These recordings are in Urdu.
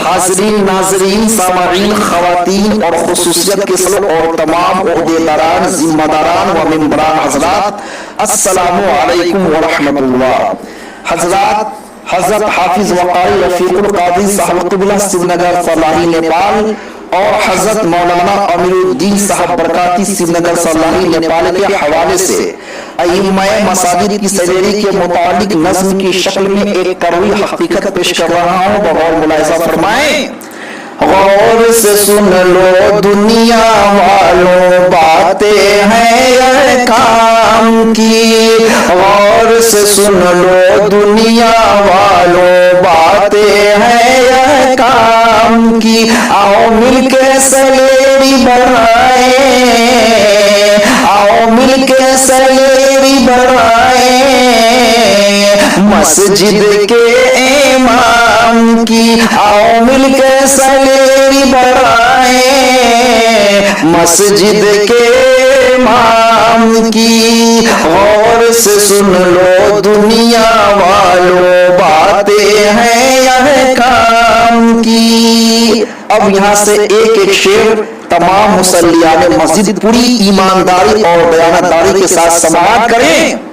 حاضرین ناظرین سامعین خواتین اور خصوصیت کے سلو اور تمام عہدیداران ذمہ داران و ممبران حضرات السلام علیکم ورحمۃ اللہ۔ حضرات حضرت حافظ وقاری رفیق القادری صاحب قبلہ سری نگر فلاحی نیپال اور حضرت مولانا امیر الدین صاحب برکاتی سری نگر فلاحی نیپال کے حوالے سے ائمہ مساجد کی سیلری کے متعلق نظم کی شکل میں ایک کروی حقیقت پیش کر رہا ہوں، بغور ملاحظہ فرمائیں۔ غور سے سن لو دنیا والوں باتیں ہیں یہ کام کی، غور سے سن لو دنیا والوں باتیں ہیں یہ کام کی، آؤ مل کے سیلری بڑھائیں، آؤ مل کے سیلری بڑھائیں، مسجد کے امام کی، آؤ مل کے سیلری بڑھائیں، مسجد کے امام کی، غور سے سن لو دنیا والوں باتیں ہیں یہ کام کی۔ اب یہاں سے ایک ایک شعر تمام مصلیان مسجد پوری ایمانداری اور دیانتداری کے ساتھ سماعت کریں۔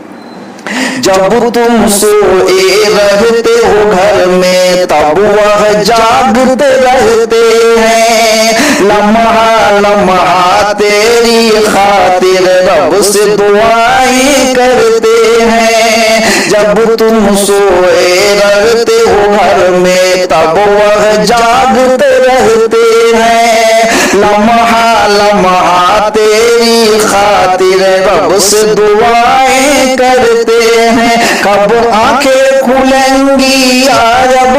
جب تم سوئے رہتے ہو گھر میں تب وہ جاگتے رہتے ہیں، لمحہ لمحہ تیری خاطر رب سے دعائیں کرتے ہیں، جب تم سوئے رہتے ہو گھر میں تب وہ جاگتے رہتے ہیں، لمحہ لمحہ تیری خاطر رب سے دعائیں کرتے ہیں، کب آنکھیں کھلیں گی یا رب،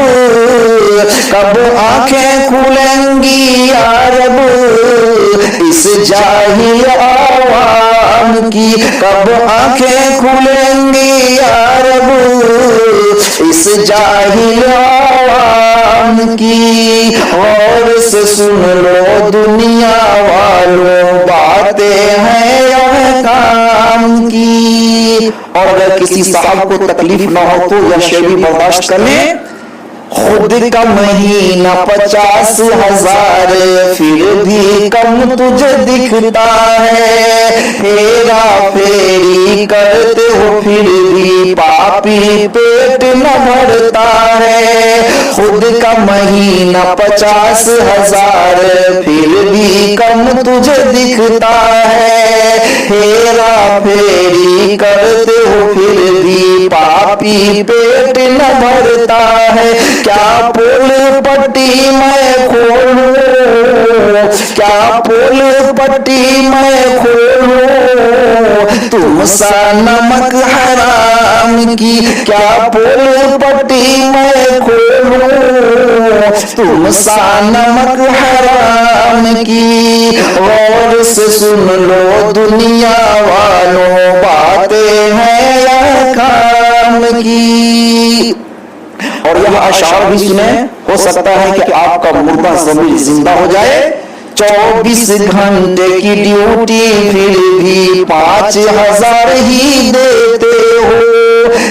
کب آنکھیں کھلیں گی یا رب اس جاہل عوام کی، کب آنکھیں کھلیں گی یا رب اس جاہل عوام کی، غور سے سن لو دنیا والوں باتیں ہیں یہ کام کی۔ اور اگر کسی صاحب کو تکلیف نہ ہو تو یہ شعر بھی برداشت کر لیں۔ خود کا مہینہ 50,000 پھر بھی کم تجھے دکھتا ہے، ہیرا پھیری کرتے ہو پھر بھی پاپی پیٹ نہ بھرتا ہے، خود کا مہینہ 50,000 پھر بھی کم تجھے دکھتا ہے، ہیرا پھیری کرتے ہو پھر بھی پاپی پیٹ نہ بھرتا ہے، کیا پول پٹی میں کھولوں، کیا پول پٹی میں کھولوں تم سا نمک حرام کی، کیا پول پٹی میں کھولوں تم سا نمک حرام کی، غور سے سن لو دنیا والوں باتیں ہیں یہ کام کی۔ اور یہ اشعار بھی سنیں، ہو سکتا ہے کہ آپ کا مردہ ضمیر زندہ ہو جائے۔ 24 گھنٹے کی ڈیوٹی پھر بھی 5,000 ہی دیتے ہو،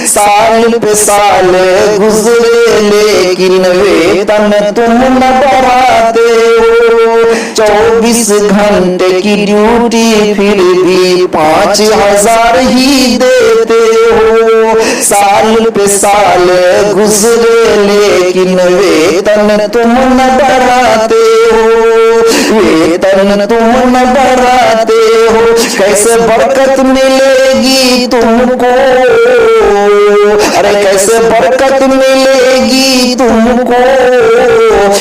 سال پہ سال گزرے لیکن ویتن تم نہ بڑھاتے ہو، 24 گھنٹے کی ڈیوٹی پھر بھی 5,000 ہی دیتے ہو، سال پہ سال گزرے لیکن ویتن تم نہ بڑھاتے ہو، ویتن تم نہ بڑھاتے ہو، کیسے برکت ملے گی تم کو، ارے کیسے برکت ملے گی تم کو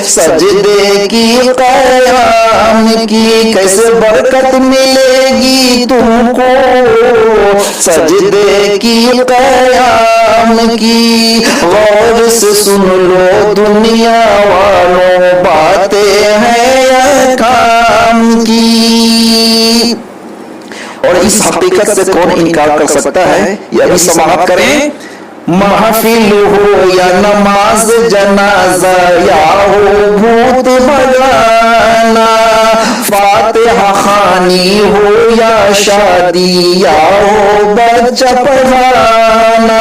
سجدے کی قیام کی، کیسے برکت ملے گی تم کو سجدے کی قیام کی، غور سے سن لو دنیا والوں باتیں ہیں یہ کام کی۔ اور اس حقیقت سے کون انکار کر سکتا ہے، یہ بھی سماعت کریں۔ محفل ہو یا نماز جنازہ یا ہو بھوت بھگانا، فاتحہ خوانی ہو یا شادی یا ہو بچہ پڑھانا،